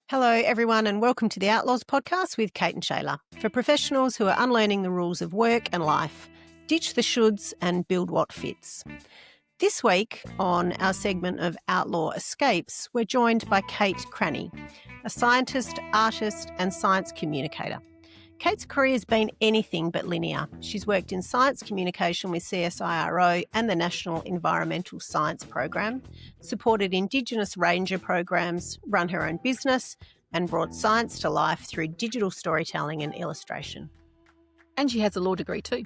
Hello, everyone, and welcome to the Outlaws podcast with Kate and Shayla. For professionals who are unlearning the rules of work and life, ditch the shoulds and build what fits. This week, on our segment of Outlaw Escapes, we're joined by Kate Cranney, a scientist, artist, and science communicator. Kate's career has been anything but linear. She's worked in science communication with CSIRO and the National Environmental Science Program, supported Indigenous ranger programs, run her own business, and brought science to life through digital storytelling and illustration. And she has a law degree too.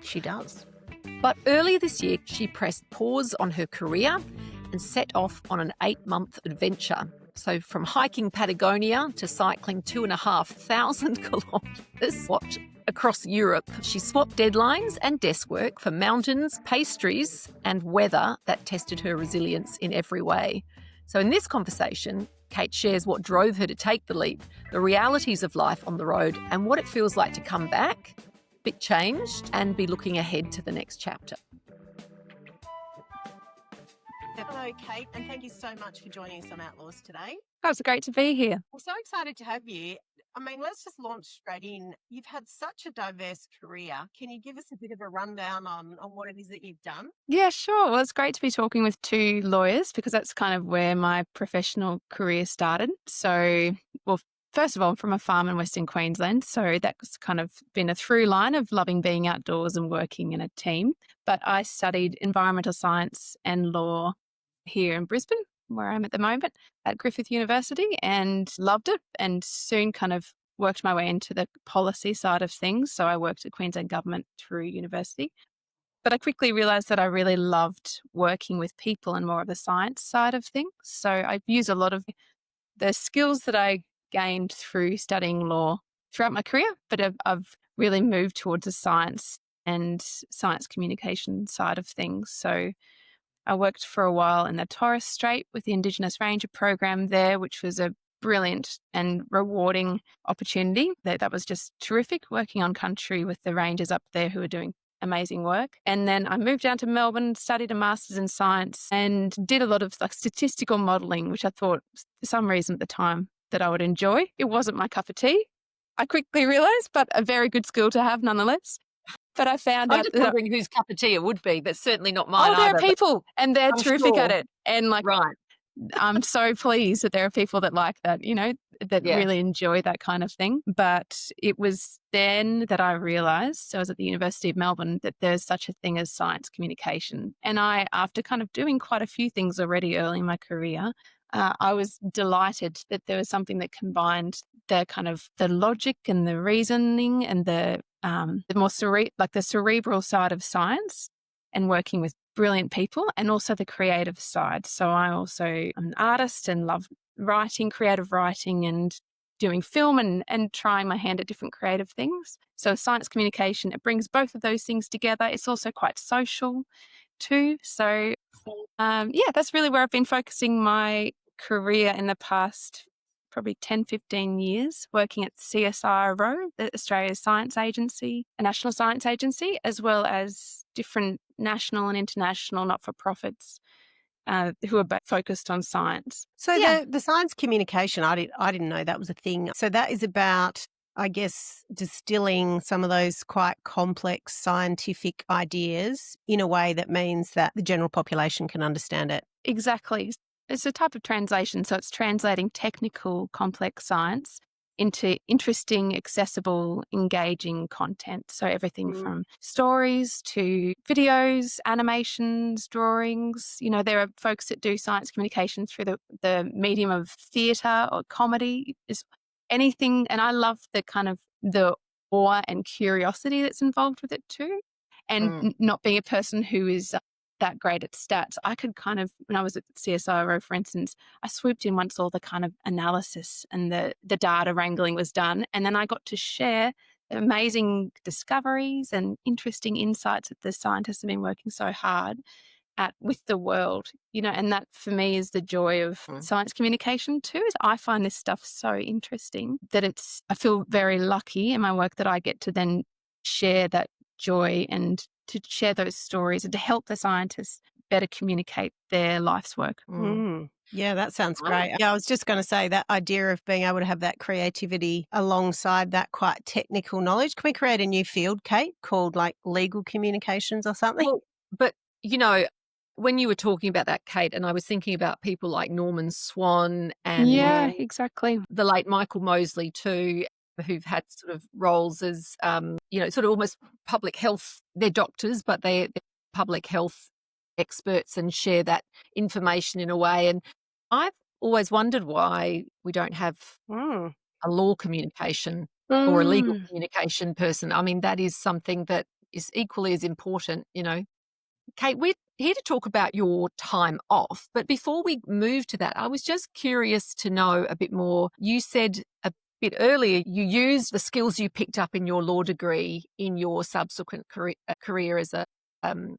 She does. But earlier this year, she pressed pause on her career and set off on an 8-month adventure. So from hiking Patagonia to cycling 2,500 kilometres across Europe, she swapped deadlines and desk work for mountains, pastries and weather that tested her resilience in every way. So in this conversation, Kate shares what drove her to take the leap, the realities of life on the road and what it feels like to come back, a bit changed, and be looking ahead to the next chapter. Hello, Kate, and thank you so much for joining us on Outlaws today. Oh, it's great to be here. I'm so excited to have you. I mean, let's just launch straight in. You've had such a diverse career. Can you give us a bit of a rundown on what it is that you've done? Yeah, sure. Well, it's great to be talking with two lawyers because that's kind of where my professional career started. So, first of all, I'm from a farm in Western Queensland, so that's kind of been a through line of loving being outdoors and working in a team. But I studied environmental science and law here in Brisbane, where I'm at the moment, at Griffith University, and loved it, and soon kind of worked my way into the policy side of things. So I worked at Queensland Government through university. But I quickly realised that I really loved working with people and more of the science side of things. So I've used a lot of the skills that I gained through studying law throughout my career, but I've really moved towards the science and science communication side of things. So I worked for a while in the Torres Strait with the Indigenous Ranger program there, which was a brilliant and rewarding opportunity. That was just terrific, working on country with the rangers up there who are doing amazing work. And then I moved down to Melbourne, studied a master's in science and did a lot of statistical modelling, which I thought for some reason at the time that I would enjoy. It wasn't my cup of tea, I quickly realised, but a very good skill to have nonetheless. But I found I'm out just that wondering whose cup of tea it would be, but certainly not mine there either. are people and they're I'm terrific sure. at it. And Right. I'm so pleased that there are people that like that, that Yeah. really enjoy that kind of thing. But it was then that I realised, so I was at the University of Melbourne, that there's such a thing as science communication. And after kind of doing quite a few things already early in my career, I was delighted that there was something that combined the kind of the logic and the reasoning and the more the cerebral side of science and working with brilliant people, and also the creative side. So I'm an artist and love writing, creative writing, and doing film and trying my hand at different creative things. So science communication, it brings both of those things together. It's also quite social too. So that's really where I've been focusing my career in the past probably 10, 15 years, working at CSIRO, the Australia's science agency, a national science agency, as well as different national and international not-for-profits who are focused on science. So the science communication, I didn't know that was a thing. So that is about, I guess, distilling some of those quite complex scientific ideas in a way that means that the general population can understand it. Exactly. It's a type of translation. So it's translating technical, complex science into interesting, accessible, engaging content. So everything from stories to videos, animations, drawings. There are folks that do science communication through the medium of theatre or comedy, is anything. And I love the kind of the awe and curiosity that's involved with it too. And not being a person who is that great at stats, I could kind of, when I was at CSIRO, for instance, I swooped in once all the kind of analysis and the data wrangling was done. And then I got to share amazing discoveries and interesting insights that the scientists have been working so hard at with the world, and that for me is the joy of science communication too, is I find this stuff so interesting that I feel very lucky in my work that I get to then share that joy and to share those stories and to help the scientists better communicate their life's work. Yeah, that sounds Right. great. Yeah, I was just going to say that idea of being able to have that creativity alongside that quite technical knowledge. Can we create a new field, Kate, called like legal communications or something? Well, but, when you were talking about that, Kate, and I was thinking about people like Norman Swan and Yeah, exactly. the late Michael Mosley too, who've had sort of roles as, sort of almost public health. They're doctors, but they're public health experts and share that information in a way. And I've always wondered why we don't have Mm. a law communication or a legal communication person. I mean, that is something that is equally as important, Kate, we're here to talk about your time off. But before we move to that, I was just curious to know a bit more. You said a bit earlier you used the skills you picked up in your law degree in your subsequent career as a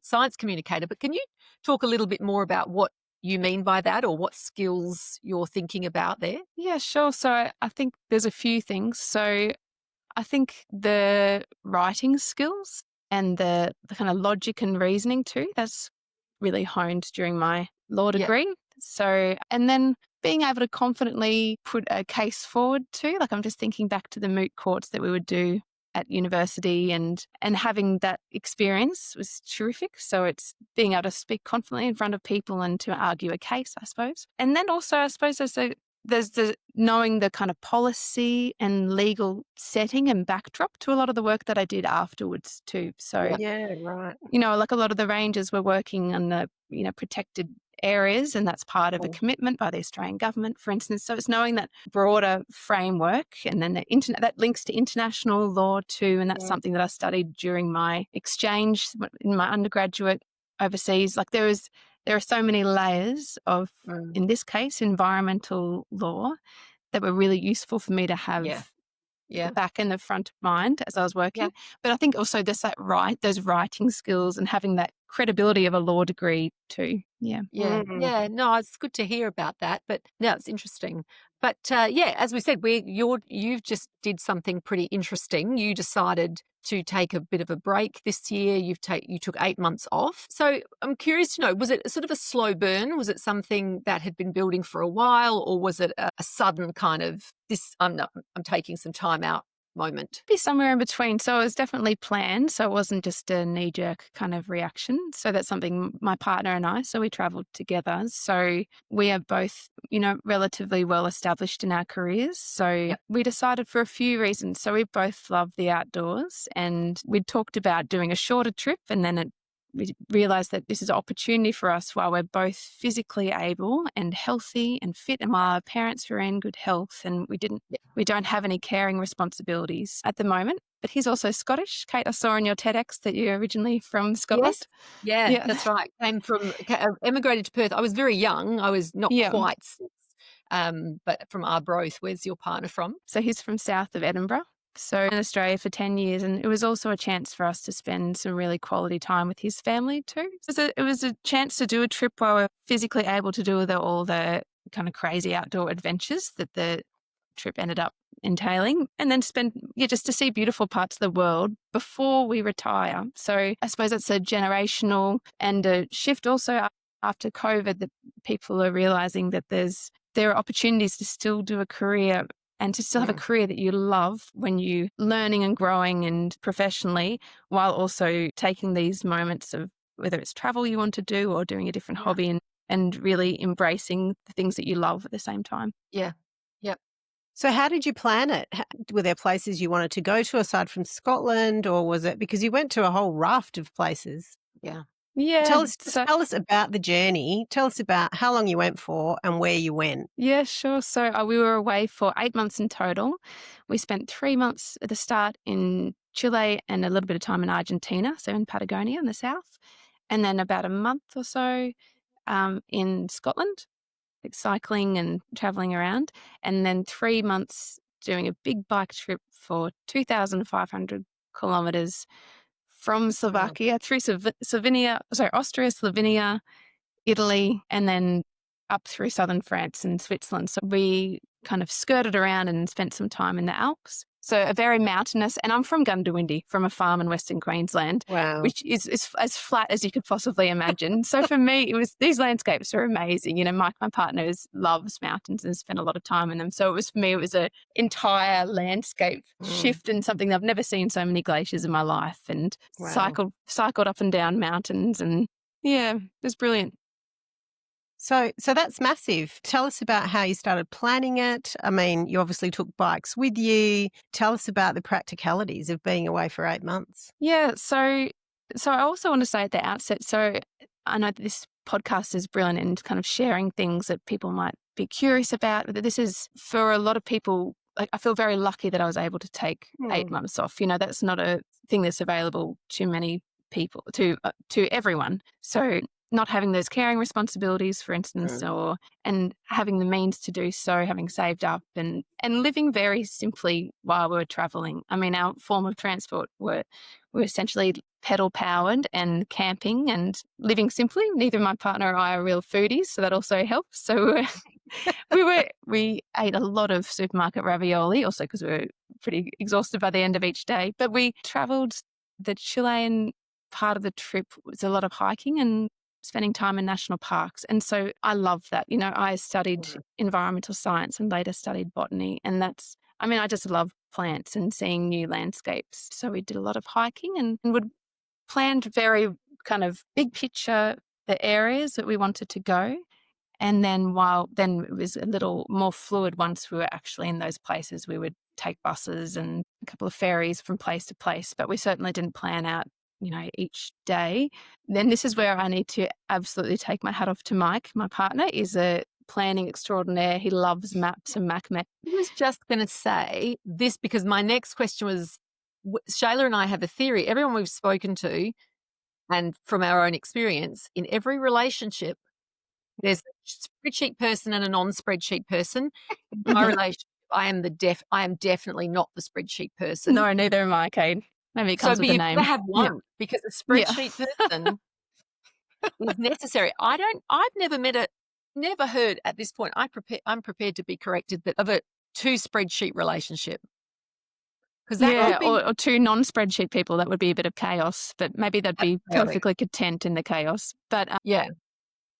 science communicator. But can you talk a little bit more about what you mean by that or what skills you're thinking about there? Yeah, sure. So I think there's a few things. So I think the writing skills and the kind of logic and reasoning too, that's really honed during my law Yeah. degree. So, and then being able to confidently put a case forward too, like I'm just thinking back to the moot courts that we would do at university and having that experience was terrific. So it's being able to speak confidently in front of people and to argue a case, I suppose. And then also, I suppose there's the knowing the kind of policy and legal setting and backdrop to a lot of the work that I did afterwards too. So, Yeah, right. like a lot of the rangers were working on the, protected areas, and that's part of a commitment by the Australian government, for instance. So it's knowing that broader framework, and then that links to international law too, and that's something that I studied during my exchange in my undergraduate overseas. Like there are so many layers of, in this case, environmental law that were really useful for me to have back in the front of mind as I was working. But I think also those writing skills and having that credibility of a law degree too. Yeah. No, it's good to hear about that. But no, it's interesting. But as we said, you've just did something pretty interesting. You decided to take a bit of a break this year. You took 8 months off. So I'm curious to know, was it sort of a slow burn? Was it something that had been building for a while, or was it a sudden kind of I'm taking some time out moment? Be somewhere in between. So it was definitely planned. So it wasn't just a knee-jerk kind of reaction. So that's something my partner and I, so we travelled together. So we are both, relatively well established in our careers. So we decided for a few reasons. So we both love the outdoors, and we talked about doing a shorter trip, and then we realised that this is an opportunity for us while we're both physically able and healthy and fit, and while our parents are in good health, and we don't have any caring responsibilities at the moment. But he's also Scottish. Kate, I saw in your TEDx that you're originally from Scotland. Yes. Yeah, that's right. Emigrated to Perth. I was very young. I was not quite 6, but from Arbroath. Where's your partner from? So he's from south of Edinburgh. So in Australia for 10 years, and it was also a chance for us to spend some really quality time with his family too. So it was a chance to do a trip where we're physically able to do all the kind of crazy outdoor adventures that the trip ended up entailing, and then just to see beautiful parts of the world before we retire. So I suppose it's a generational and a shift also after COVID, that people are realising that there are opportunities to still do a career and to still have a career that you love when you're learning and growing and professionally, while also taking these moments of whether it's travel you want to do or doing a different hobby and really embracing the things that you love at the same time. Yeah. Yep. So how did you plan it? Were there places you wanted to go to aside from Scotland, or was it because you went to a whole raft of places? Yeah. Yeah. Tell us about the journey. Tell us about how long you went for and where you went. Yeah, sure. So we were away for 8 months in total. We spent 3 months at the start in Chile and a little bit of time in Argentina, so in Patagonia in the south, and then about a month or so in Scotland, like cycling and travelling around, and then 3 months doing a big bike trip for 2,500 kilometres from Slovakia through Austria, Slovenia, Italy, and then up through southern France and Switzerland. So we kind of skirted around and spent some time in the Alps. So a very mountainous, and I'm from Gundawindi, from a farm in Western Queensland, Wow. which is as flat as you could possibly imagine. So for me, these landscapes are amazing. You know, Mike, my partner, loves mountains and spent a lot of time in them. So for me, it was an entire landscape shift and something I've never seen so many glaciers in my life, and Wow. cycled up and down mountains, and yeah, it was brilliant. So that's massive. Tell us about how you started planning it. I mean, you obviously took bikes with you. Tell us about the practicalities of being away for 8 months. Yeah, so I also want to say at the outset, so I know that this podcast is brilliant in kind of sharing things that people might be curious about. But this is, for a lot of people, like, I feel very lucky that I was able to take 8 months off. You know, that's not a thing that's available to many people, to everyone. So not having those caring responsibilities, for instance, and having the means to do so, having saved up and living very simply while we were traveling. I mean, our form of transport were essentially pedal powered and camping and living simply. Neither my partner or I are real foodies, so that also helps. So we ate a lot of supermarket ravioli, also because we were pretty exhausted by the end of each day. But we traveled. The Chilean part of the trip was a lot of hiking and spending time in national parks. And so I love that. You know, I studied environmental science and later studied botany. And I just love plants and seeing new landscapes. So we did a lot of hiking and would planned very kind of big picture the areas that we wanted to go. And then it was a little more fluid once we were actually in those places. We would take buses and a couple of ferries from place to place, but we certainly didn't plan out, you know, each day. Then this is where I need to absolutely take my hat off to Mike. My partner is a planning extraordinaire. He loves maps and MacMap. I was just going to say this because my next question was, Shayla and I have a theory. Everyone we've spoken to, and from our own experience, in every relationship, there's a spreadsheet person and a non-spreadsheet person. In my relationship, I am definitely not the spreadsheet person. No, neither am I, Kate. Maybe it comes with the name. So you have one because a spreadsheet person is necessary. I've never heard at this point. I'm prepared to be corrected, but of a 2 spreadsheet relationship. Because that or 2 non-spreadsheet people, that would be a bit of chaos, but maybe they'd be perfectly content in the chaos. But yeah.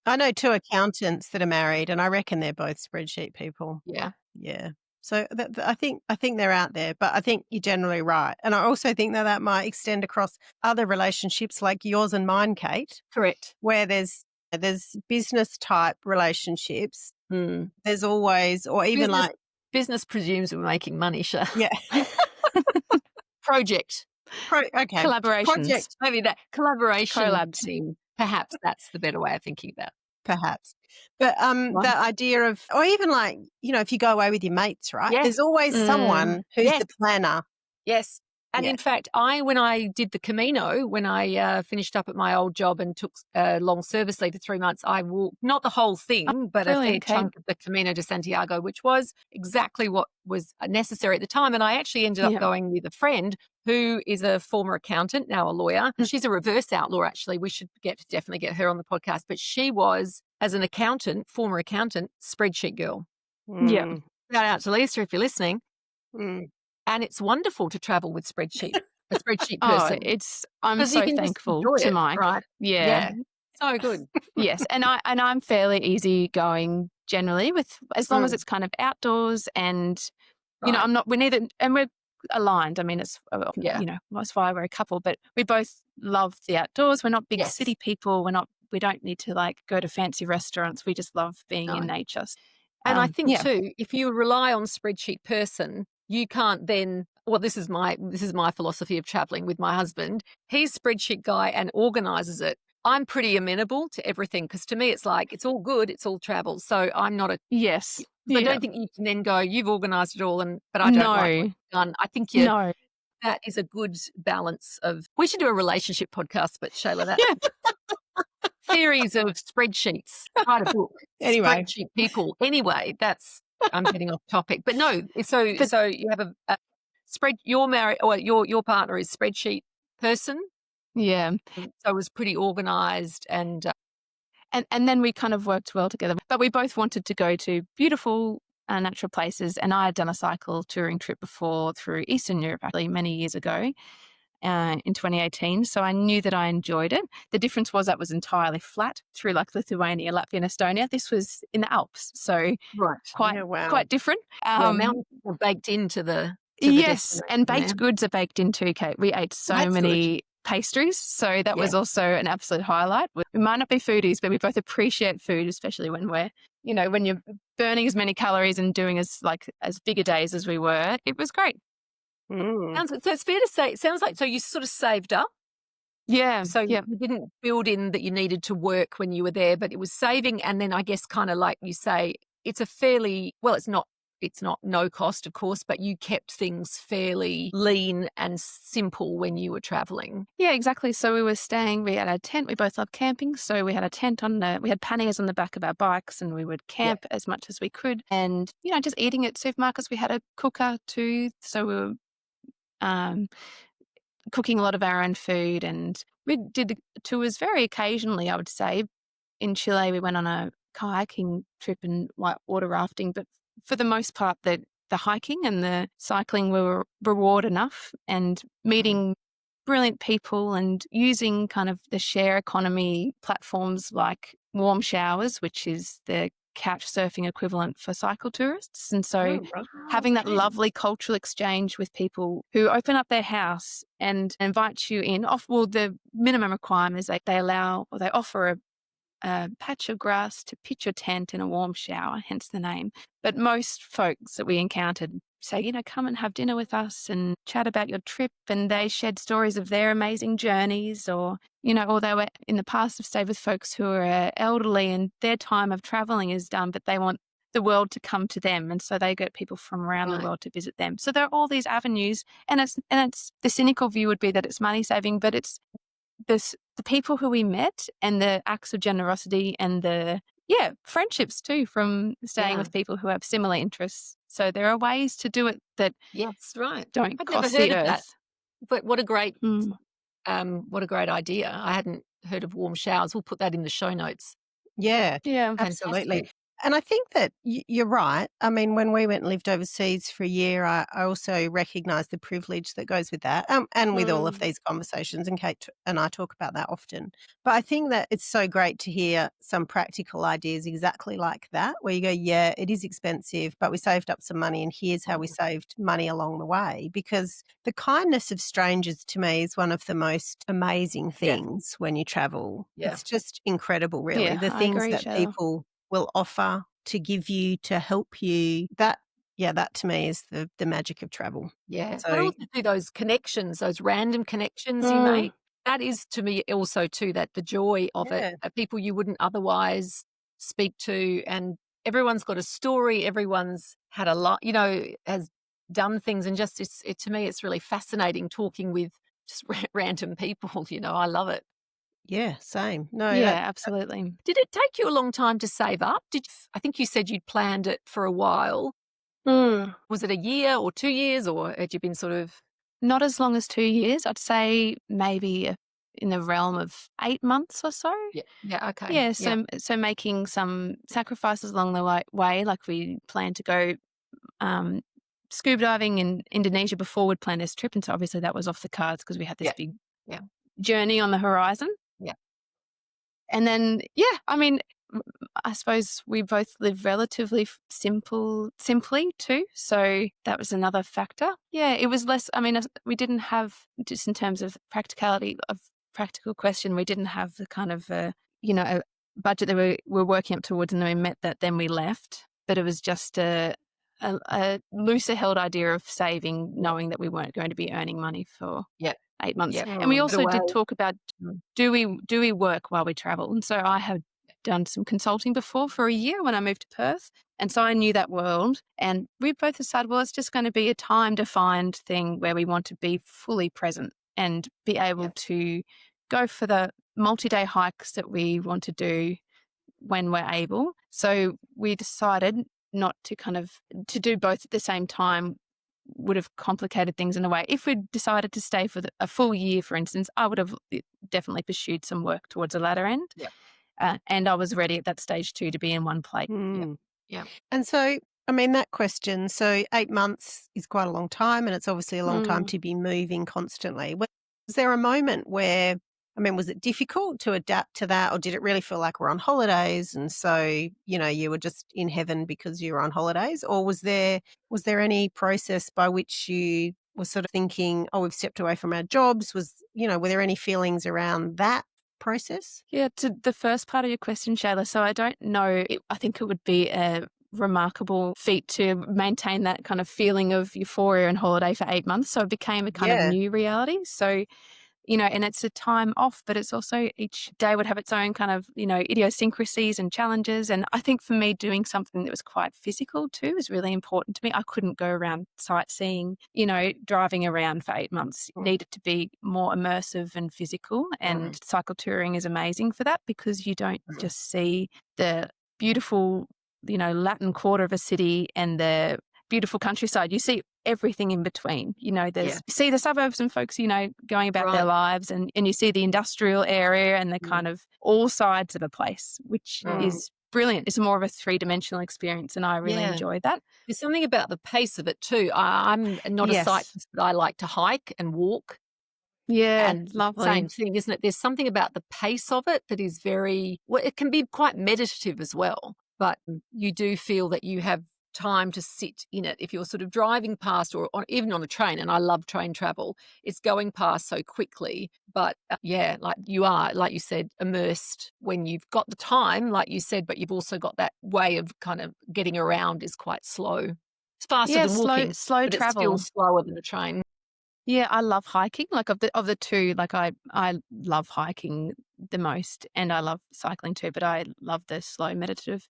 I know 2 accountants that are married, and I reckon they're both spreadsheet people. Yeah. Yeah. So I think they're out there, but I think you're generally right. And I also think that might extend across other relationships like yours and mine, Kate. Correct. Where there's business type relationships. There's always, or even business presumes we're making money, Sha. Yeah. Project. Okay. Collaborations. Project. Maybe that collaboration Collabs. team. Perhaps that's the better way of thinking about it. Perhaps. But the idea of, or even like, you know, if you go away with your mates, right? Yes. There's always someone who's the planner. Yes. And in fact, when I did the Camino, when I finished up at my old job and took long service leave for 3 months, I walked, not the whole thing, but a fair chunk of the Camino de Santiago, which was exactly what was necessary at the time. And I actually ended up going with a friend who is a former accountant, now a lawyer. She's a reverse outlaw, actually. We should definitely get her on the podcast. But she was, as an accountant, former accountant, spreadsheet girl. Yeah. Shout out to Lisa if you're listening. And it's wonderful to travel with a spreadsheet person. I'm so thankful to Mike. Right? Yeah. So good. Yes. And I'm fairly easygoing generally as long as it's kind of outdoors and, you know, we're aligned. I mean, it's, you know, that's why we're a couple, but we both love the outdoors. We're not big city people. We don't need to like go to fancy restaurants. We just love being in nature. And I think too, if you rely on spreadsheet person, you can't then, well, this is my philosophy of traveling with my husband. He's spreadsheet guy and organizes it. I'm pretty amenable to everything because to me it's like, it's all good, it's all travel. So I'm not Yes. I don't think you can then go, you've organized it all, but I don't like what you've done. I think that is a good balance of, we should do a relationship podcast, but Shayla, theories of spreadsheets, write a book. Anyway. Spreadsheet people. Anyway, I'm getting off topic. But no, so you have a you're married, or your partner is spreadsheet person. Yeah. So it was pretty organised and then we kind of worked well together. But we both wanted to go to beautiful natural places. And I had done a cycle touring trip before through Eastern Europe, actually, many years ago. In 2018. So I knew that I enjoyed it. The difference was that was entirely flat through like Lithuania, Latvia and Estonia. This was in the Alps. So Right. quite different. Mountains are baked into the yes, and destination, baked goods are baked in too, Kate. We ate so That's many pastries. So that was also an absolute highlight. We might not be foodies, but we both appreciate food, especially when when you're burning as many calories and doing as big a days as we were. It was great. So it's fair to say, it sounds like, so you sort of saved up. Yeah. So you didn't build in that you needed to work when you were there, but it was saving. And then I guess kind of like you say, it's a fairly, well, it's not no cost, of course, but you kept things fairly lean and simple when you were traveling. Yeah, exactly. So we had a tent. We both love camping. So we had a tent we had panniers on the back of our bikes and we would camp as much as we could. And, just eating at supermarkets. We had a cooker too. So we were cooking a lot of our own food, and we did tours very occasionally, I would say. In Chile, we went on a kayaking trip and whitewater rafting, but for the most part, the hiking and the cycling were reward enough, and meeting brilliant people and using kind of the share economy platforms like Warm Showers, which is the couch surfing equivalent for cycle tourists. And so having that lovely cultural exchange with people who open up their house and invite you in. The minimum requirement is they offer a patch of grass to pitch your tent in a warm shower, hence the name. But most folks that we encountered say, come and have dinner with us and chat about your trip. And they shared stories of their amazing journeys, or they were in the past have stayed with folks who are elderly and their time of traveling is done, but they want the world to come to them. And so they get people from around the world to visit them. So there are all these avenues, and it's the cynical view would be that it's money saving, but it's the people who we met and the acts of generosity and the friendships too from staying with people who have similar interests. So there are ways to do it that don't cost the earth. That. But what a great idea. I hadn't heard of Warm Showers. We'll put that in the show notes. Yeah, Fantastic. absolutely. And I think that you're right. I mean, when we went and lived overseas for a year, I also recognised the privilege that goes with that, and with all of these conversations, and Kate and I talk about that often. But I think that it's so great to hear some practical ideas exactly like that, where you go, yeah, it is expensive, but we saved up some money, and here's how we saved money along the way. Because the kindness of strangers to me is one of the most amazing things when you travel. It's just incredible, really. Yeah, the I things agree, that Shayla. people will offer to give you, to help you, that to me is the magic of travel. Yeah. So, but also do those connections, those random connections you make. That is to me also too that the joy of it, people you wouldn't otherwise speak to, and everyone's got a story, everyone's had a lot, has done things, and just to me it's really fascinating talking with just random people. I love it. yeah, same. No, Absolutely. Did it take you a long time to save up? I think you said you'd planned it for a while. Was it a year or 2 years, or had you been sort of... Not as long as 2 years. I'd say maybe in the realm of 8 months or so. Yeah, okay. Yeah, so making some sacrifices along the way, like we planned to go scuba diving in Indonesia before we'd planned this trip, and so obviously that was off the cards because we had this big journey on the horizon. Yeah. And then, I suppose we both live relatively simply too. So that was another factor. Yeah, it was less, we didn't have, just in terms of practicality of practical question, we didn't have the kind of, a budget that we were working up towards, and then we met that, then we left. But it was just a looser held idea of saving, knowing that we weren't going to be earning money for 8 months. And we also did talk about, do we work while we travel? And so I had done some consulting before for a year when I moved to Perth. And so I knew that world. And we both decided, well, it's just going to be a time-defined thing where we want to be fully present and be able to go for the multi-day hikes that we want to do when we're able. So we decided not to to do both at the same time would have complicated things in a way. If we'd decided to stay for a full year, for instance, I would have definitely pursued some work towards the latter end. And I was ready at that stage too to be in one place. And so I mean, that question, so 8 months is quite a long time, and it's obviously a long time Mm. to be moving constantly. Was there a moment where, I mean, was it difficult to adapt to that, or did it really feel like we're on holidays and so, you were just in heaven because you were on holidays? Or was there any process by which you were sort of thinking, "Oh, we've stepped away from our jobs"? Were there any feelings around that process? Yeah, to the first part of your question, Shayla. So I don't know. I think it would be a remarkable feat to maintain that kind of feeling of euphoria and holiday for 8 months. So it became a kind of Yeah. new reality. So, and it's a time off, but it's also each day would have its own kind of, idiosyncrasies and challenges. And I think for me, doing something that was quite physical too is really important to me. I couldn't go around sightseeing, driving around for 8 months. It Mm, needed to be more immersive and physical. And mm, cycle touring is amazing for that because you don't mm. just see the beautiful, Latin quarter of a city and the beautiful countryside. You see everything in between. Yeah. You see the suburbs and folks, going about their Right. lives and you see the industrial area and the Mm, kind of all sides of a place, which mm. is brilliant. It's more of a three-dimensional experience and I really Yeah. enjoy that. There's something about the pace of it too. I'm not a Yes. cyclist, but I like to hike and walk. Yeah, And lovely. same thing, isn't it? There's something about the pace of it that is very, well, it can be quite meditative as well, but you do feel that you have time to sit in it. If you're sort of driving past or even on a train, and I love train travel, it's going past so quickly. But yeah, like you are, like you said, immersed when you've got the time, like you said, but you've also got that way of kind of getting around is quite slow. It's faster Yeah, than slow walking, slow but it's still travel. slower than a train. Yeah, I love hiking. Like of the two, like I love hiking the most and I love cycling too, but I love the slow meditative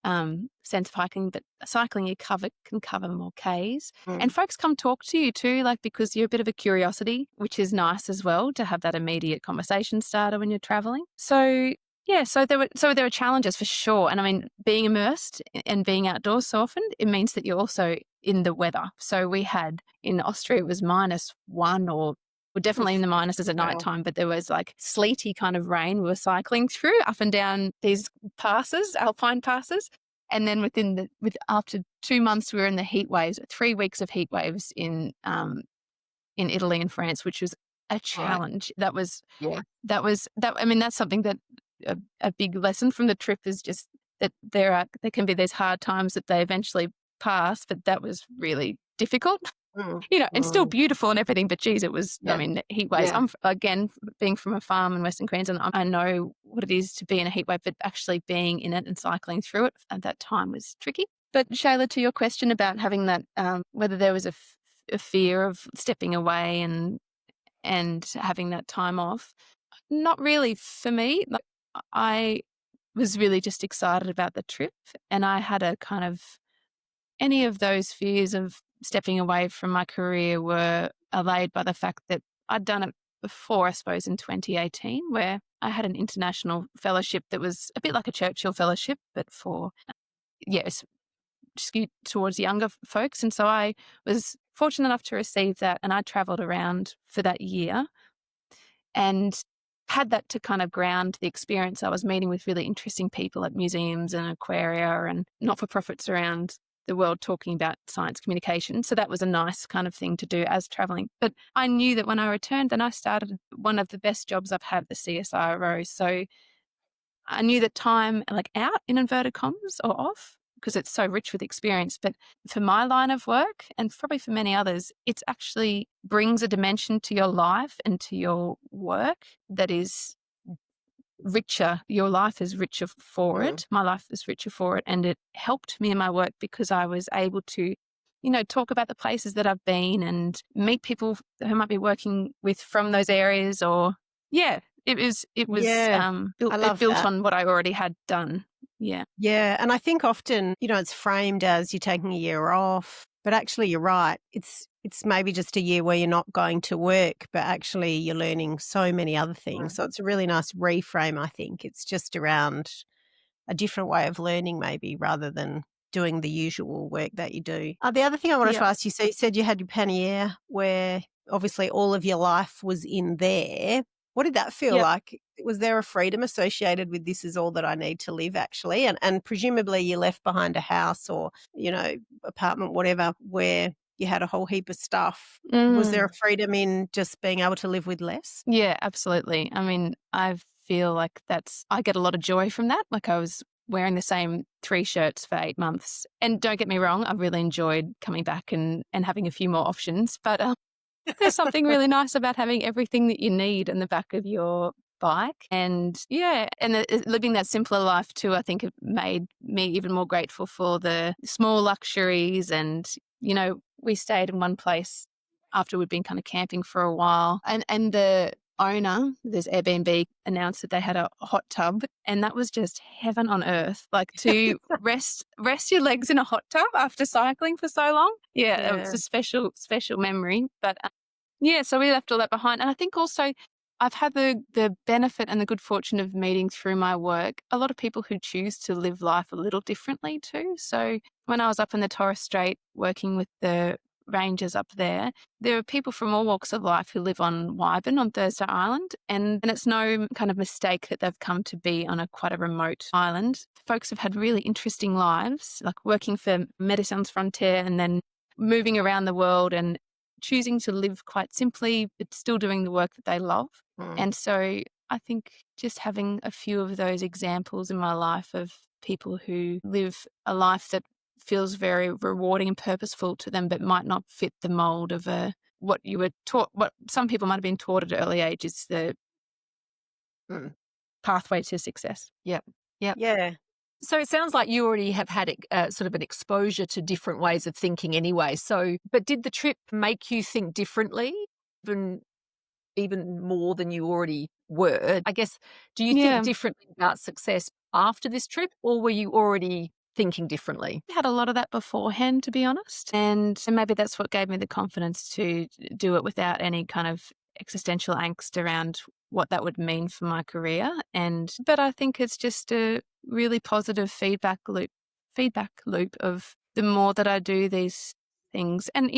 sense of hiking. But cycling can cover more Ks. And Mm. folks come talk to you too, like because you're a bit of a curiosity, which is nice as well to have that immediate conversation starter when you're traveling. So yeah, so there were challenges for sure. And I mean, being immersed and being outdoors so often, it means that you're also in the weather. So we had in Austria it was -1 or we're definitely in Oof. the minuses at night Wow. time, but there was like sleety kind of rain we were cycling through up and down these passes, alpine passes. And then after 2 months, we were in the heat waves, 3 weeks of heat waves in Italy and France, which was a Right. challenge. Yeah. That. I mean, that's something that a big lesson from the trip is just that there can be these hard times that they eventually pass, but that was really difficult. Mm, And still mm. beautiful and everything, but geez, it was, I Yeah. mean, heat waves. Yeah. Again, being from a farm in Western Queensland, I know what it is to be in a heat wave, but actually being in it and cycling through it at that time was tricky. But Shayla, to your question about having that, whether there was a fear of stepping away and having that time off, not really for me. Like, I was really just excited about the trip and I had a kind of any of those fears of stepping away from my career were allayed by the fact that I'd done it before, I suppose, in 2018, where I had an international fellowship that was a bit like a Churchill fellowship, but for, yes, skewed towards younger folks. And so I was fortunate enough to receive that. And I traveled around for that year and had that to kind of ground the experience. I was meeting with really interesting people at museums and aquaria and not-for-profits around the world talking about science communication. So that was a nice kind of thing to do as traveling. But I knew that when I returned, then I started one of the best jobs I've had at the CSIRO. So I knew that time, like out in inverted commas or off, because it's so rich with experience. But for my line of work, and probably for many others, it's actually brings a dimension to your life and to your work that is richer. Your life is richer for Mm. it. My life is richer for it. And it helped me in my work because I was able to, talk about the places that I've been and meet people who might be working with from those areas or, yeah, Yeah, I it love built that. on what I already had done. Yeah. Yeah, and I think often, it's framed as you're taking a year off, but actually you're right. It's maybe just a year where you're not going to work, but actually you're learning so many other things. Mm. So it's a really nice reframe, I think. It's just around a different way of learning maybe rather than doing the usual work that you do. The other thing I wanted Yeah. to ask you, so you said you had your pannier where obviously all of your life was in there. What did that feel Yep. like? Was there a freedom associated with this is all that I need to live actually? And presumably you left behind a house or, apartment, whatever, where you had a whole heap of stuff. Was there a freedom in just being able to live with less? Yeah, absolutely. I mean, I feel like I get a lot of joy from that. Like I was wearing the same 3 shirts for 8 months. And don't get me wrong, I really enjoyed coming back and having a few more options. But there's something really nice about having everything that you need in the back of your bike. And yeah, and living that simpler life too, I think it made me even more grateful for the small luxuries. And, we stayed in one place after we'd been kind of camping for a while. And the owner, this Airbnb, announced that they had a hot tub, and that was just heaven on earth. Like to rest your legs in a hot tub after cycling for so long. Yeah, it was a special memory. But yeah, so we left all that behind. And I think also I've had the benefit and the good fortune of meeting through my work a lot of people who choose to live life a little differently too. So when I was up in the Torres Strait working with the rangers up there are people from all walks of life who live on Wyburn on Thursday Island. And it's no kind of mistake that they've come to be on quite a remote island. Folks have had really interesting lives, like working for Médecins Frontier and then moving around the world and choosing to live quite simply, but still doing the work that they love. And so I think just having a few of those examples in my life of people who live a life that feels very rewarding and purposeful to them, but might not fit the mold of what you were taught, what some people might have been taught at an early age is the pathway to success. Yep. Yep. Yeah. So it sounds like you already have had sort of an exposure to different ways of thinking anyway. So, but did the trip make you think differently, even more than you already were? I guess, do you think differently about success after this trip, or were you already thinking differently? I had a lot of that beforehand, to be honest. And maybe that's what gave me the confidence to do it without any kind of existential angst around what that would mean for my career. But I think it's just a really positive feedback loop of the more that I do these things. And,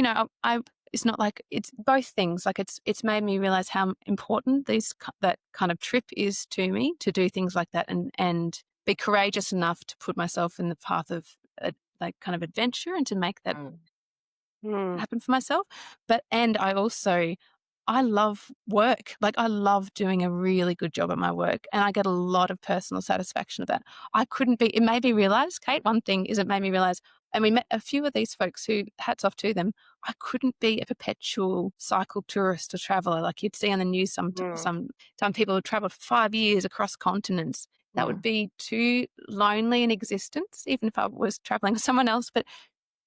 it's not like it's both things. Like it's made me realize how important that kind of trip is to me, to do things like that and be courageous enough to put myself in the path of like kind of adventure and to make that happen for myself. And I love work. Like I love doing a really good job at my work and I get a lot of personal satisfaction of that. It made me realize, Kate, one thing is it made me realize, and we met a few of these folks who, hats off to them, I couldn't be a perpetual cycle tourist or traveler. Like you'd see on the news some people who traveled for 5 years across continents. That would be too lonely in existence, even if I was traveling with someone else, but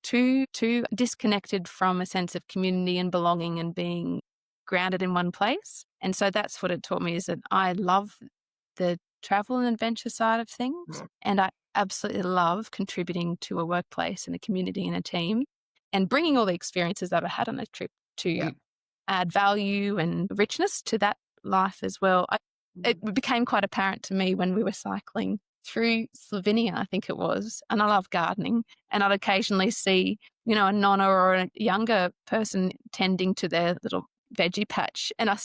too disconnected from a sense of community and belonging and being grounded in one place. And so that's what it taught me, is that I love the travel and adventure side of things. And I absolutely love contributing to a workplace and a community and a team and bringing all the experiences that I had on a trip to add value and richness to that life as well. It became quite apparent to me when we were cycling through Slovenia, I think it was, and I love gardening, and I'd occasionally see, a nonna or a younger person tending to their little veggie patch, and I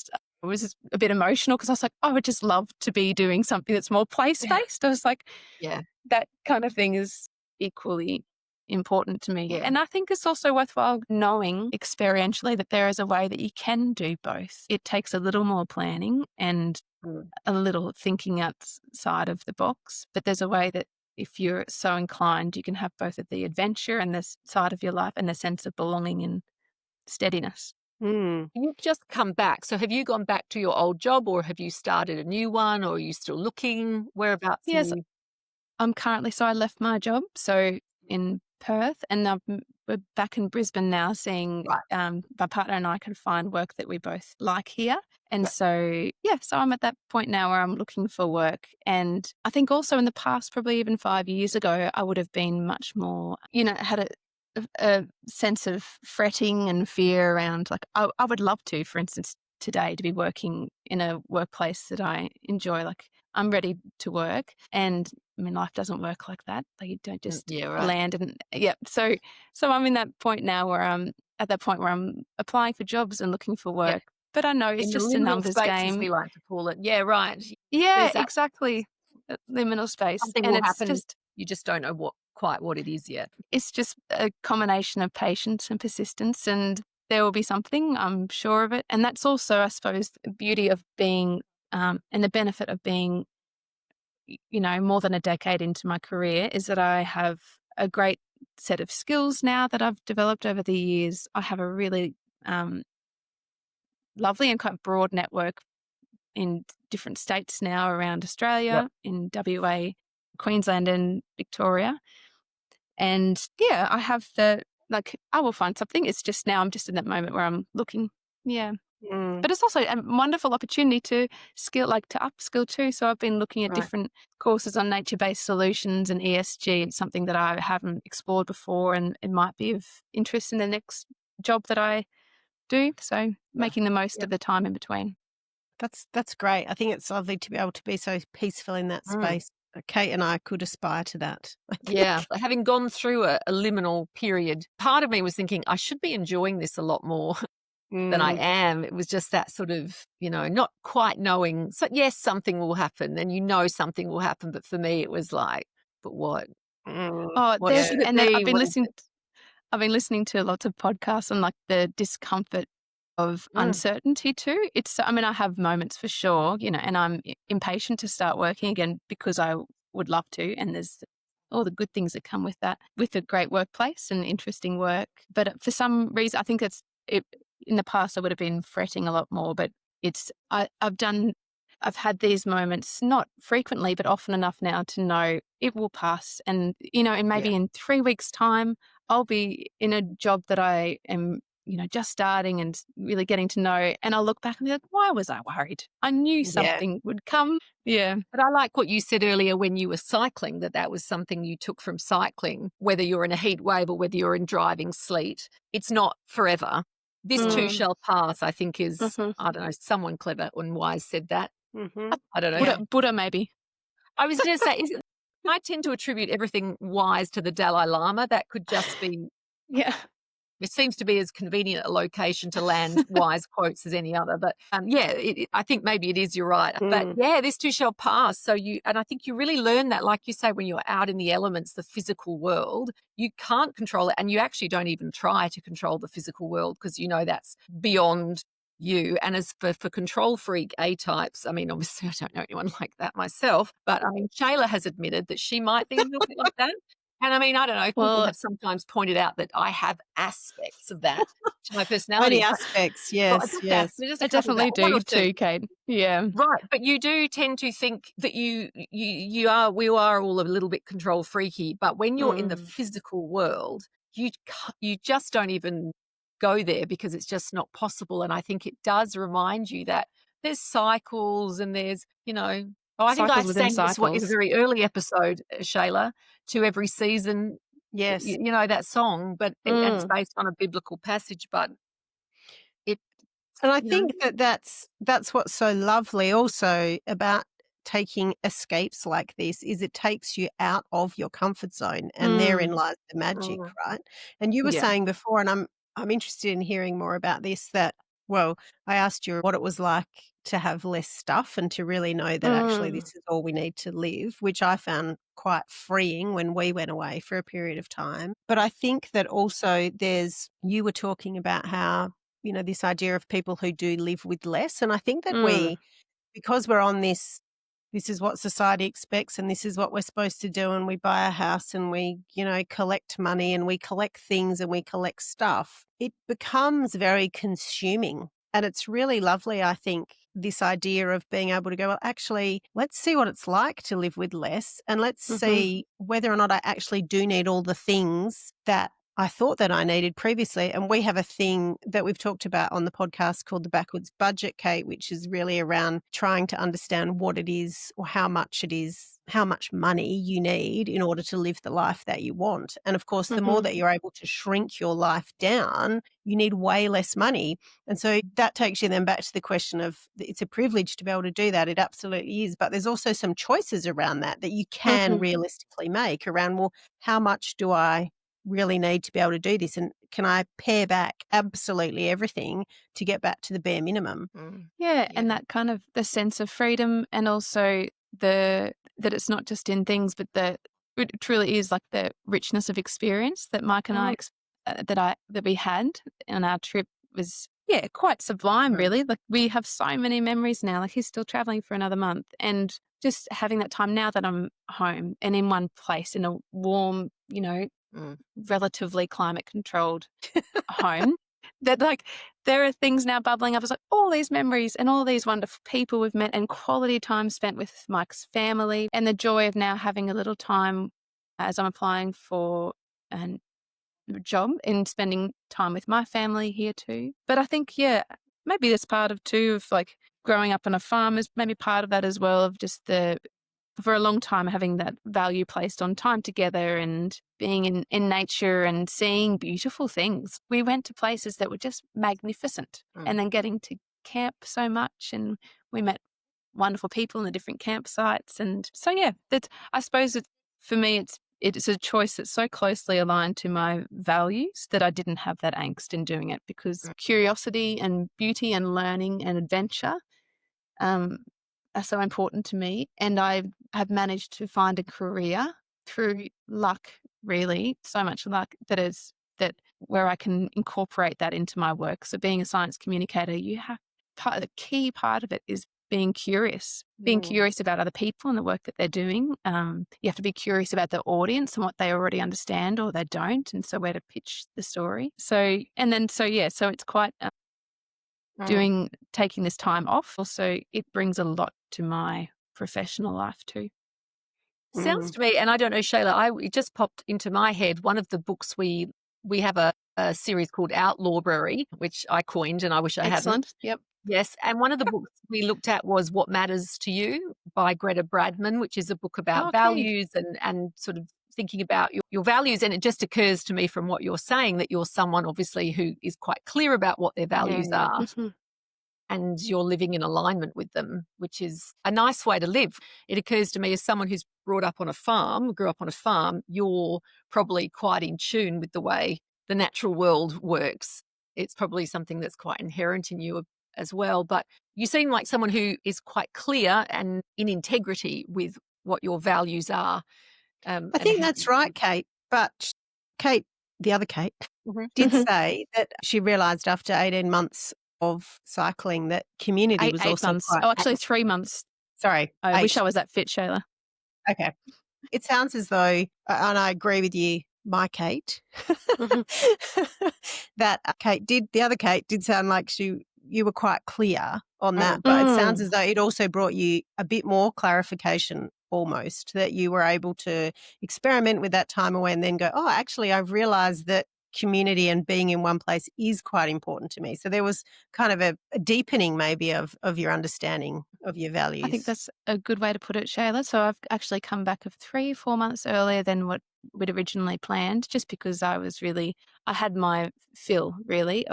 was a bit emotional because I was like, I would just love to be doing something that's more place-based. I was like, that kind of thing is equally important to me. Yeah. And I think it's also worthwhile knowing experientially that there is a way that you can do both. It takes a little more planning and a little thinking outside of the box, but there's a way that if you're so inclined, you can have both of the adventure and this side of your life and the sense of belonging and steadiness. You've just come back. So have you gone back to your old job or have you started a new one or are you still looking? Whereabouts? Yes, I'm currently, so I left my job, so in Perth, and we're back in Brisbane now seeing my partner and I can find work that we both like here. And so I'm at that point now where I'm looking for work. And I think also in the past, probably even 5 years ago, I would have been much more, had a sense of fretting and fear around, like, I would love to, for instance, today to be working in a workplace that I enjoy. Like I'm ready to work, and I mean, life doesn't work like that. Like you don't just land and So I'm in that point now where I'm at that point where I'm applying for jobs and looking for work, but I know it's In the just a liminal numbers space, as game. we like to call it. Yeah, right. Yeah, There's that exactly. Liminal space, something and will happen, you just don't know quite what it is yet. it's just a combination of patience and persistence, and there will be something, I'm sure of it. And that's also, I suppose, the beauty of being, and the benefit of being, more than a decade into my career is that I have a great set of skills now that I've developed over the years. I have a really um, lovely and quite broad network in different states now around Yep. Australia, in WA, Queensland, and Victoria. And yeah, I have I will find something. It's just now I'm just in that moment where I'm looking. Yeah. Mm, But it's also a wonderful opportunity to to upskill too. So I've been looking at Right. different courses on nature-based solutions and ESG. It's something that I haven't explored before, and it might be of interest in the next job that I do. So making the most yeah. of the time in between. That's great. I think it's lovely to be able to be so peaceful in that Mm. space. Kate and I could aspire to that, I Yeah, think. but having gone through a liminal period, part of me was thinking I should be enjoying this a lot more than I Mm, am. It was just that sort of, not quite knowing. So yes, something will happen, and something will happen. But for me, it was like, but what? mm, Oh, What there's should it and then be? What is it? I've been listening to lots of podcasts on the discomfort of Mm, uncertainty too. I mean, I have moments for sure, and I'm impatient to start working again because I would love to. And there's all the good things that come with that, with a great workplace and interesting work. But for some reason, I think in the past, I would have been fretting a lot more, but I've had these moments, not frequently, but often enough now to know it will pass. And, and yeah, maybe in 3 weeks' time, I'll be in a job that I am, just starting and really getting to know. And I'll look back and be like, why was I worried? I knew yeah, something would come. Yeah. but I like what you said earlier when you were cycling, that was something you took from cycling, whether you're in a heat wave or whether you're in driving sleet. It's not forever. This too Mm. shall pass, I think is, Hmm. I don't know, someone clever and wise said that. mhm, I don't know. yeah, Buddha, maybe. I was going to say, I tend to attribute everything wise to the Dalai Lama. That could just be, Yeah. it seems to be as convenient a location to land wise quotes as any other. But yeah, I think maybe it is, you're right. But mm, yeah, this too shall pass. And I think you really learn that, like you say, when you're out in the elements, the physical world, you can't control it. And you actually don't even try to control the physical world because that's beyond you. And as for control freak A types, I mean, obviously I don't know anyone like that myself, but I mean, Shayla has admitted that she might be a little bit like that. And I mean, I don't know, people Well, have sometimes pointed out that I have aspects of that to my only personality. But aspects, well, yes, yes. just a I couple of that, definitely one or do two. too, Kate. Yeah. Right, but you do tend to think that we are all a little bit control freaky, but when you're in the Mm, physical world, you just don't even go there because it's just not possible. And I think it does remind you that there's cycles and there's, oh, I think I Cycles within sang this one in a cycles. very early episode, Shayla, to every season, yes. that song, but and it's Mm. based on a biblical passage, but it, And I you know, think that's what's so lovely also about taking escapes like this is it takes you out of your comfort zone, and therein Mm. lies the magic, mm, right? And you were yeah, saying before, and I'm interested in hearing more about this, that well, I asked you what it was like to have less stuff and to really know that actually Mm. this is all we need to live, which I found quite freeing when we went away for a period of time. But I think that also you were talking about how this idea of people who do live with less. And I think that Mm. because we're on this is what society expects and this is what we're supposed to do. And we buy a house and we, collect money and we collect things and we collect stuff. It becomes very consuming. And it's really lovely, I think, this idea of being able to go, well, actually, let's see what it's like to live with less. And let's Mhm. see whether or not I actually do need all the things that I thought that I needed previously. And we have a thing that we've talked about on the podcast called the backwards budget, Kate, which is really around trying to understand what it is or how much it is, how much money you need in order to live the life that you want. And of course, the more Mhm. that you're able to shrink your life down, you need way less money. And so that takes you then back to the question of it's a privilege to be able to do that. It absolutely is. But there's also some choices around that you can Mhm. realistically make around, well, how much do I really need to be able to do this? And can I pare back absolutely everything to get back to the bare minimum? Yeah, and that kind of the sense of freedom, and also that it's not just in things, but it truly is like the richness of experience that Mike and I that we had on our trip was quite sublime, really. Like, we have so many memories now. Like, he's still traveling for another month, and just having that time now that I'm home and in one place in a warm, relatively climate controlled home, that like there are things now bubbling up. It's like all these memories and all these wonderful people we've met and quality time spent with Mike's family, and the joy of now having a little time as I'm applying for a job and spending time with my family here too. But I think, maybe that's part of too of like growing up on a farm is maybe part of that as well, of just for a long time having that value placed on time together and being in nature and seeing beautiful things. We went to places that were just magnificent, and then getting to camp so much, and we met wonderful people in the different campsites. And so, I suppose for me, it's a choice that's so closely aligned to my values that I didn't have that angst in doing it, because curiosity and beauty and learning and adventure are so important to me. And I have managed to find a career through luck, really, so much luck, that where I can incorporate that into my work. So being a science communicator, the key part of it is being curious about other people and the work that they're doing. You have to be curious about the audience and what they already understand or they don't, and so where to pitch the story. So it's quite taking this time off. Also, it brings a lot to my professional life too. Sounds to me, and I don't know, Shayla, it just popped into my head, one of the books we have a series called Outlawberry, which I coined, and I wish I Excellent. hadn't. Yep. Yes, and one of the books we looked at was What Matters to You by Greta Bradman, which is a book about values and sort of thinking about your values. And it just occurs to me from what you're saying that you're someone obviously who is quite clear about what their values are. And you're living in alignment with them, which is a nice way to live. It occurs to me, as someone who's grew up on a farm, you're probably quite in tune with the way the natural world works. It's probably something that's quite inherent in you as well. But you seem like someone who is quite clear and in integrity with what your values are. I think that's right, Kate. But Kate, the other Kate, did say that she realised after 18 months of cycling that community was also 8 months. quite... Actually 3 months. Sorry. I wish I was that fit, Shayla. Okay. It sounds as though, and I agree with you, my Kate, that the other Kate did sound like you were quite clear on that, but it sounds as though it also brought you a bit more clarification, almost, that you were able to experiment with that time away and then go, oh, actually, I've realised that community and being in one place is quite important to me. So there was kind of a deepening maybe of your understanding of your values. I think that's a good way to put it, Shayla. So I've actually come back of 3-4 months earlier than what we'd originally planned, just because I had my fill really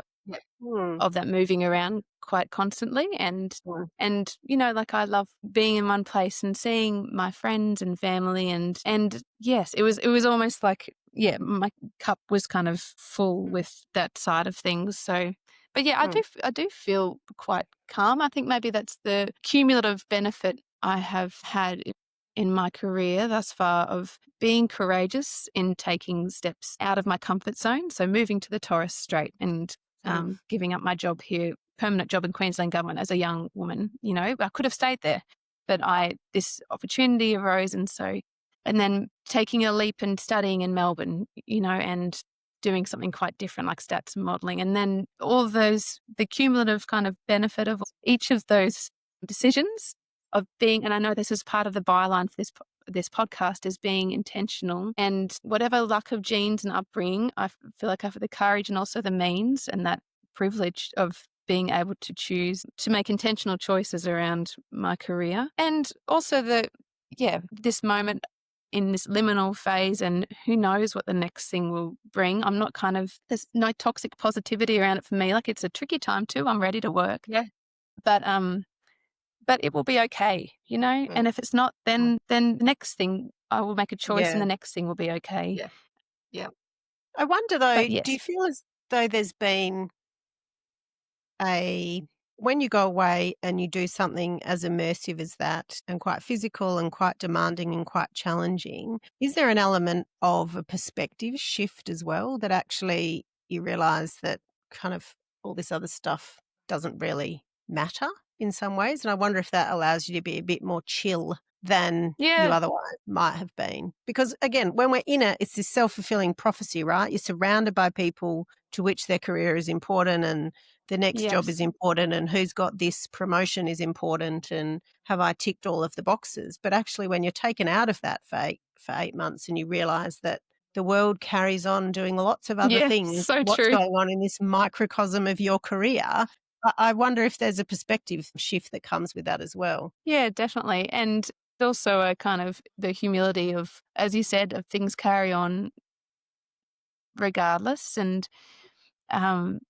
of that moving around quite constantly. And like, I love being in one place and seeing my friends and family, and yes, it was almost like, my cup was kind of full with that side of things. So, but I do feel quite calm. I think maybe that's the cumulative benefit I have had in my career thus far, of being courageous in taking steps out of my comfort zone. So moving to the Torres Strait and giving up my job here, permanent job in Queensland government as a young woman. I could have stayed there, but this opportunity arose, and then taking a leap and studying in Melbourne, and doing something quite different like stats and modelling, and then all of those, the cumulative kind of benefit of each of those decisions of being, and I know this is part of the byline for this podcast, is being intentional. And whatever lack of genes and upbringing, I feel like I have the courage and also the means and that privilege of being able to choose to make intentional choices around my career. And also this moment in this liminal phase, and who knows what the next thing will bring. I'm not there's no toxic positivity around it for me. Like, it's a tricky time too. I'm ready to work. Yeah. But it will be okay, and if it's not, then the next thing I will make a choice and the next thing will be okay. Yeah. I wonder though, But do you yes, feel as though there's been a when you go away and you do something as immersive as that and quite physical and quite demanding and quite challenging, is there an element of a perspective shift as well that actually you realize that kind of all this other stuff doesn't really matter in some ways? And I wonder if that allows you to be a bit more chill than you yeah, otherwise might have been. Because again, when we're in it, it's this self-fulfilling prophecy, right? You're surrounded by people to which their career is important and the next job is yes, important and who's got this promotion is important and have I ticked all of the boxes. But actually, when you're taken out of that for 8 months and you realize that the world carries on doing lots of other yeah, things, so what's true. going on in this microcosm of your career, I wonder if there's a perspective shift that comes with that as well. Yeah, definitely. And also a kind of the humility of, as you said, of things carry on regardless. And um,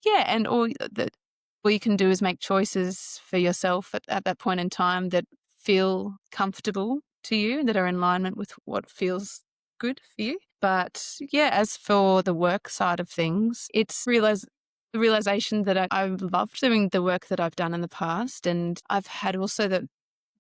yeah, and all you can do is make choices for yourself at that point in time that feel comfortable to you, that are in alignment with what feels good for you. But yeah, as for the work side of things, it's the realization that I've loved doing the work that I've done in the past. And I've had also the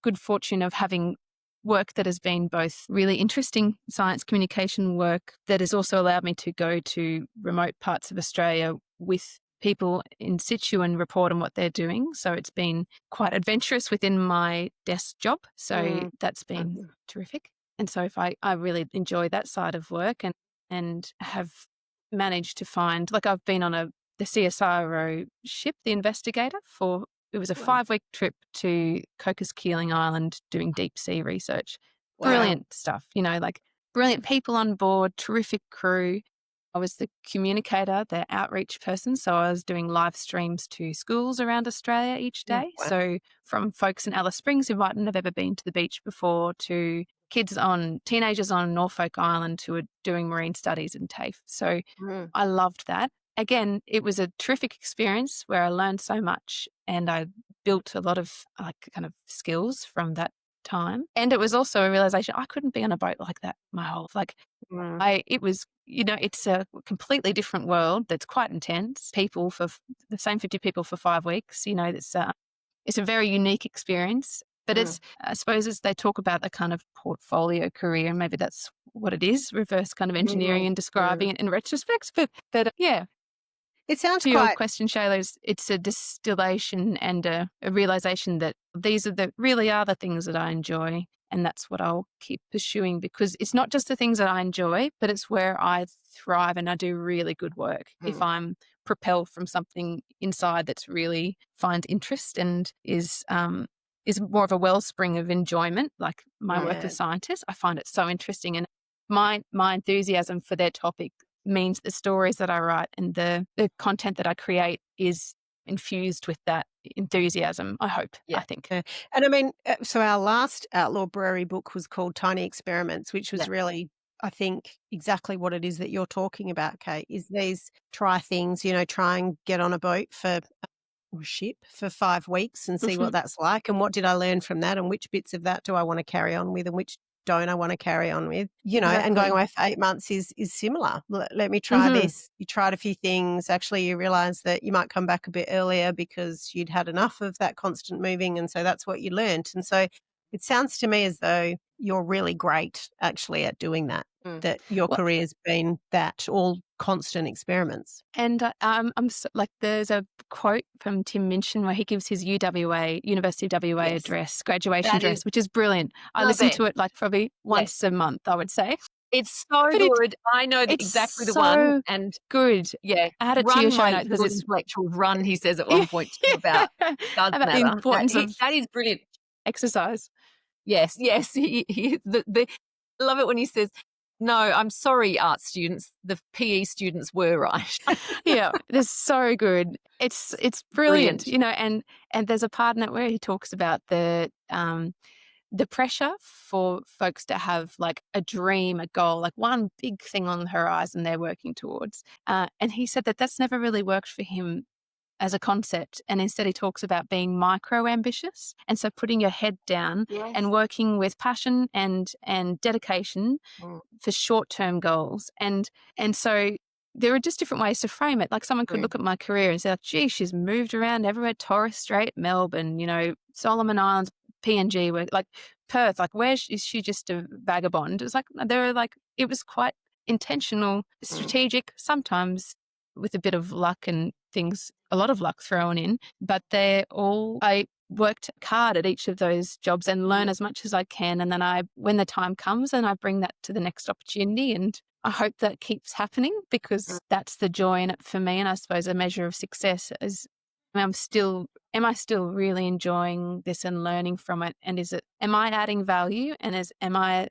good fortune of having work that has been both really interesting science communication work that has also allowed me to go to remote parts of Australia with people in situ and report on what they're doing. So it's been quite adventurous within my desk job. So Mm. that's been Mhm. terrific. And so if I really enjoy that side of work and have managed to find, like I've been on the CSIRO ship, the Investigator, for it was a Wow. 5-week trip to Cocos Keeling Island doing deep sea research. Wow. Brilliant stuff, like brilliant people on board, terrific crew. I was the communicator, the outreach person. So I was doing live streams to schools around Australia each Mm, day. wow. So from folks in Alice Springs who mightn't have ever been to the beach before to teenagers on Norfolk Island who are doing marine studies in TAFE. So Mm. I loved that. Again, it was a terrific experience where I learned so much and I built a lot of kind of skills from that time. And it was also a realization I couldn't be on a boat like that my whole Mm. it was, it's a completely different world that's quite intense. People for the same 50 people for 5 weeks, it's a very unique experience. But Mm. I suppose as they talk about the kind of portfolio career, maybe that's what it is, reverse kind of engineering Mm. and Mm. describing it in retrospect. But yeah, It sounds to your quite question, Shayla, it's a distillation and a realization that these really are the things that I enjoy. And that's what I'll keep pursuing because it's not just the things that I enjoy, but it's where I thrive and I do really good work. If mm, I'm propelled from something inside that's really finds interest and is more of a wellspring of enjoyment, like my work yeah. with scientists, I find it so interesting. And my enthusiasm for their topic means the stories that I write and the content that I create is infused with that enthusiasm, I hope, I Yeah. think. Yeah. And I mean, so our last Outlaw Brewery book was called Tiny Experiments, which was Yeah. really, I think, exactly what it is that you're talking about, Kate, is these try things, try and get on a boat or ship for 5 weeks and see what Mhm. that's like. And what did I learn from that? And which bits of that do I want to carry on with and which don't I want to carry on with? And going Exactly. away for 8 months is similar. Let me try Mhm. this. You tried a few things. Actually, you realize that you might come back a bit earlier because you'd had enough of that constant moving. And so that's what you learnt. And so it sounds to me as though you're really great actually at doing that, Mm. that your Well, career's been that all constant experiments. and there's a quote from Tim Minchin where he gives his University of WA Yes. address, graduation That is address, which is brilliant. I the listen best. to it like probably Yes. once a month, I would say. It's so But good. I know it's exactly the one. so And good. yeah, Add it to your run show my notes because little it's intellectual run, he says at one yeah, point too about does about the matter. importance of That is brilliant. exercise. Yes, yes. I love it when he says, "No, I'm sorry, art students. The PE students were right." Yeah, it's so good. It's brilliant, Brilliant. and there's a part in it where he talks about the pressure for folks to have like a dream, a goal, like one big thing on the horizon they're working towards. And he said that that's never really worked for him as a concept, and instead he talks about being micro ambitious, and so putting your head down and working with passion and dedication for short-term goals. And so there are just different ways to frame it. Like someone could look at my career and say, like, gee, she's moved around everywhere, Torres Strait, Melbourne, Solomon Islands, PNG, where, like Perth, like where is she just a vagabond? It was like, it was quite intentional, strategic, sometimes with a bit of luck and things, a lot of luck thrown in, but I worked hard at each of those jobs and learn as much as I can. And then when the time comes, and I bring that to the next opportunity, and I hope that keeps happening, because that's the joy in it for me. And I suppose a measure of success is, am I still really enjoying this and learning from it? And am I adding value? And am I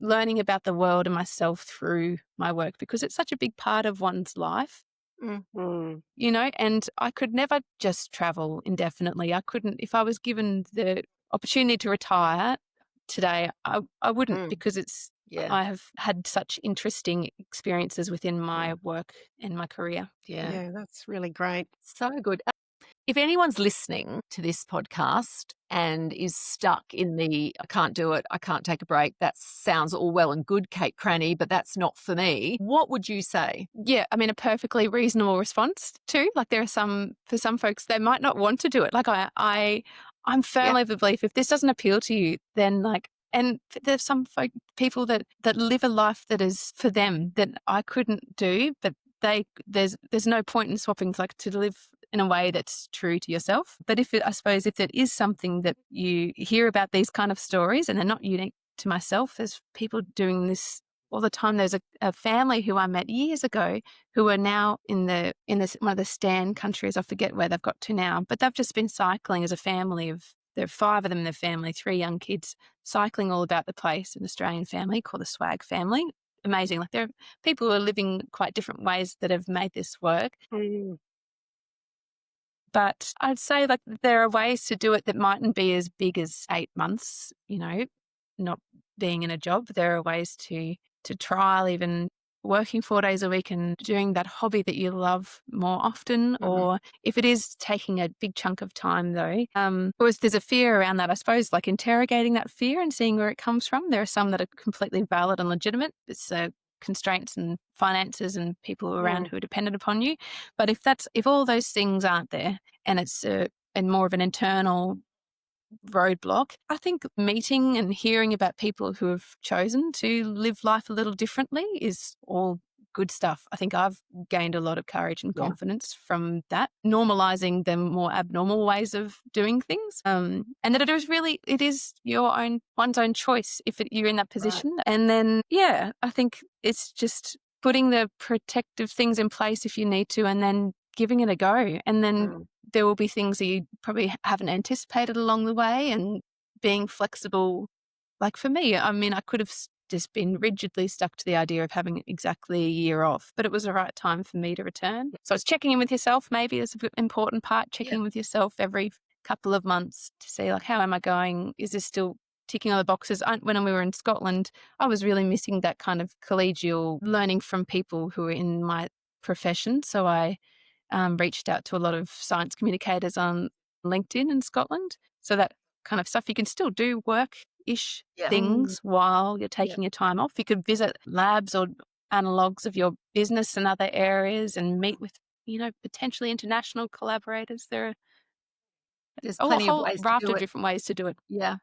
learning about the world and myself through my work? Because it's such a big part of one's life, and I could never just travel indefinitely. I couldn't, if I was given the opportunity to retire today, I wouldn't, because I have had such interesting experiences within my work and my career. Yeah, that's really great. So good. If anyone's listening to this podcast and is stuck in I can't do it, I can't take a break, that sounds all well and good, Kate Cranney, but that's not for me, what would you say? Yeah, I mean, a perfectly reasonable response too. Like for some folks, they might not want to do it. Like I'm firmly of the belief, if this doesn't appeal to you, then and there's some people that live a life that is for them that I couldn't do, but there's no point in swapping to live in a way that's true to yourself. But I suppose if it is something that you hear about, these kind of stories, and they're not unique to myself, there's people doing this all the time. There's a family who I met years ago who are now in one of the Stan countries. I forget where they've got to now, but they've just been cycling as a family there are 5 of them in their family, 3 young kids, cycling all about the place, an Australian family called the Swag family. Amazing. Like, there are people who are living quite different ways that have made this work. But I'd say there are ways to do it that mightn't be as big as 8 months, not being in a job. There are ways to trial even working 4 days a week and doing that hobby that you love more often. Or if it is taking a big chunk of time though, there's a fear around that, I suppose, interrogating that fear and seeing where it comes from. There are some that are completely valid and legitimate. It's constraints and finances and people around who are dependent upon you. But if all those things aren't there, and it's and more of an internal roadblock, I think meeting and hearing about people who have chosen to live life a little differently is all good stuff. I think I've gained a lot of courage and confidence from that, normalizing the more abnormal ways of doing things, and that it is one's own choice if you're in that position. Right. And then I think it's just putting the protective things in place if you need to, and then giving it a go. And then there will be things that you probably haven't anticipated along the way, and being flexible. Like for me, I mean, I could have just been rigidly stuck to the idea of having exactly a year off, but it was the right time for me to return. So it's checking in with yourself, maybe is an important part, checking with yourself every couple of months to see how am I going? Is this still ticking all the boxes? When we were in Scotland, I was really missing that kind of collegial learning from people who are in my profession. So I reached out to a lot of science communicators on LinkedIn in Scotland. So that kind of stuff, you can still do work-ish things while you're taking your time off. You could visit labs or analogues of your business in other areas and meet with, potentially international collaborators. There's plenty a whole of ways raft to do of it. different ways to do it. Yeah.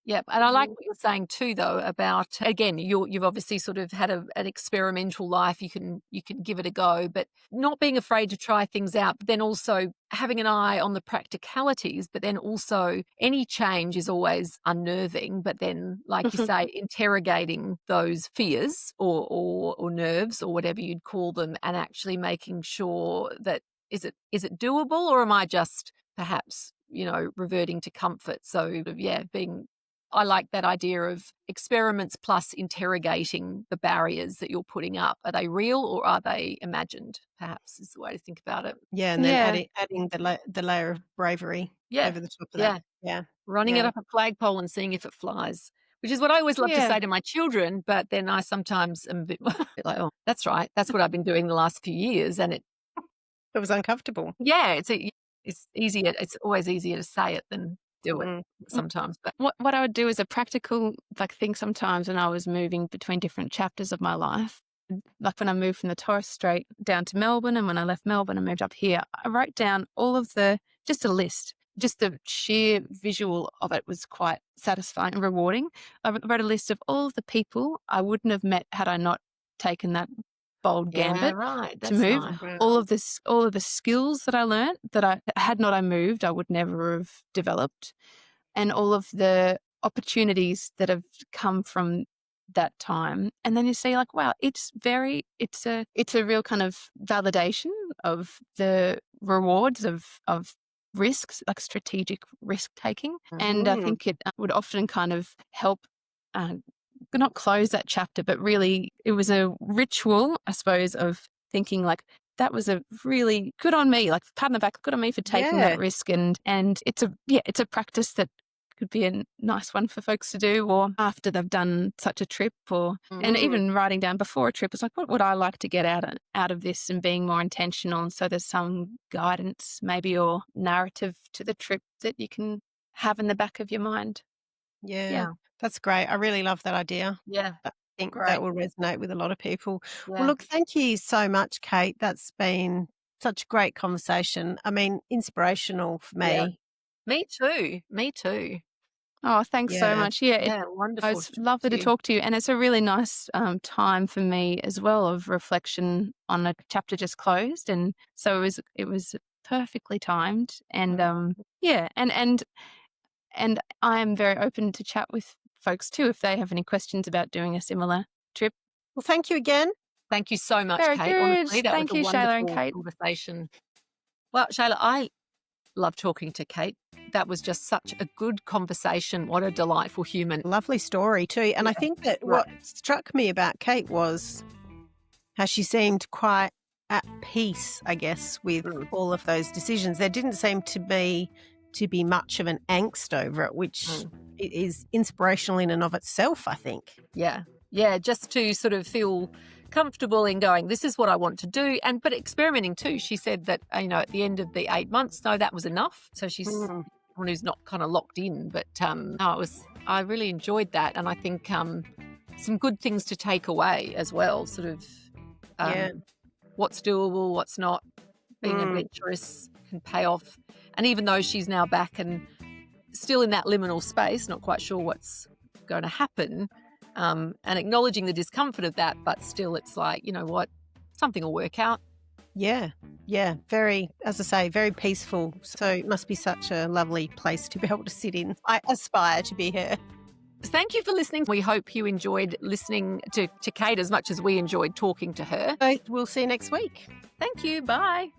Yeah, and I like what you're saying too, though, about, again, you've obviously sort of had an experimental life. You can give it a go, but not being afraid to try things out, but then also having an eye on the practicalities. But then also any change is always unnerving. But then, like you say, interrogating those fears or nerves or whatever you'd call them, and actually making sure that is it doable, or am I just perhaps reverting to comfort? So I like that idea of experiments plus interrogating the barriers that you're putting up. Are they real or are they imagined? Perhaps is the way to think about it. Yeah, and then adding the layer of bravery over the top of that. Yeah, running it up a flagpole and seeing if it flies, which is what I always love to say to my children. But then I sometimes am a bit like, oh, that's right. That's what I've been doing the last few years, and It was uncomfortable. Yeah, it's easier. It's always easier to say it than do it sometimes. But What I would do is a practical thing sometimes when I was moving between different chapters of my life. Like when I moved from the Torres Strait down to Melbourne, and when I left Melbourne and moved up here, I wrote down just a list. Just the sheer visual of it was quite satisfying and rewarding. I wrote a list of all of the people I wouldn't have met had I not taken that bold gambit right. to That's move. nice. All of the skills that I learned that had not I moved, I would never have developed, and all of the opportunities that have come from that time. And then you see wow, it's a real kind of validation of the rewards of risks, like strategic risk taking. And I think it would often kind of help not close that chapter, but really it was a ritual, I suppose, of thinking that was a really good on me, pat on the back, good on me for taking that risk. And it's a practice that could be a nice one for folks to do, or after they've done such a trip, and even writing down before a trip, it's what would I like to get out of this, and being more intentional. And so there's some guidance maybe or narrative to the trip that you can have in the back of your mind. Yeah, that's great. I really love that idea. Yeah. I think Great. that will resonate with a lot of people. Yeah. Well, look, thank you so much, Kate. That's been such a great conversation. I mean, inspirational for me. Yeah. Me too. Oh, thanks so much. Yeah, Wonderful. it's lovely to talk to you. And it's a really nice time for me as well of reflection on a chapter just closed. And so it was perfectly timed. And and I am very open to chat with folks too if they have any questions about doing a similar trip. Well, thank you again. Thank you so much, Very Kate. good. Honestly, that Thank was you, a Shayla and wonderful Kate. conversation. Well, Shayla, I love talking to Kate. That was just such a good conversation. What a delightful human. Lovely story too. And I think that what struck me about Kate was how she seemed quite at peace, I guess, with all of those decisions. There didn't seem to be much of an angst over it, which is inspirational in and of itself, I think. Yeah. Yeah, just to sort of feel comfortable in going, this is what I want to do, but experimenting too. She said that, at the end of the 8 months, no, that was enough. So she's someone who's not kind of locked in, but I really enjoyed that. And I think some good things to take away as well, sort of what's doable, what's not, being adventurous can pay off. And even though she's now back and still in that liminal space, not quite sure what's going to happen, and acknowledging the discomfort of that, but still it's like, you know what, something will work out. Yeah. Very, as I say, very peaceful. So it must be such a lovely place to be able to sit in. I aspire to be her. Thank you for listening. We hope you enjoyed listening to Kate as much as we enjoyed talking to her. So we'll see you next week. Thank you. Bye.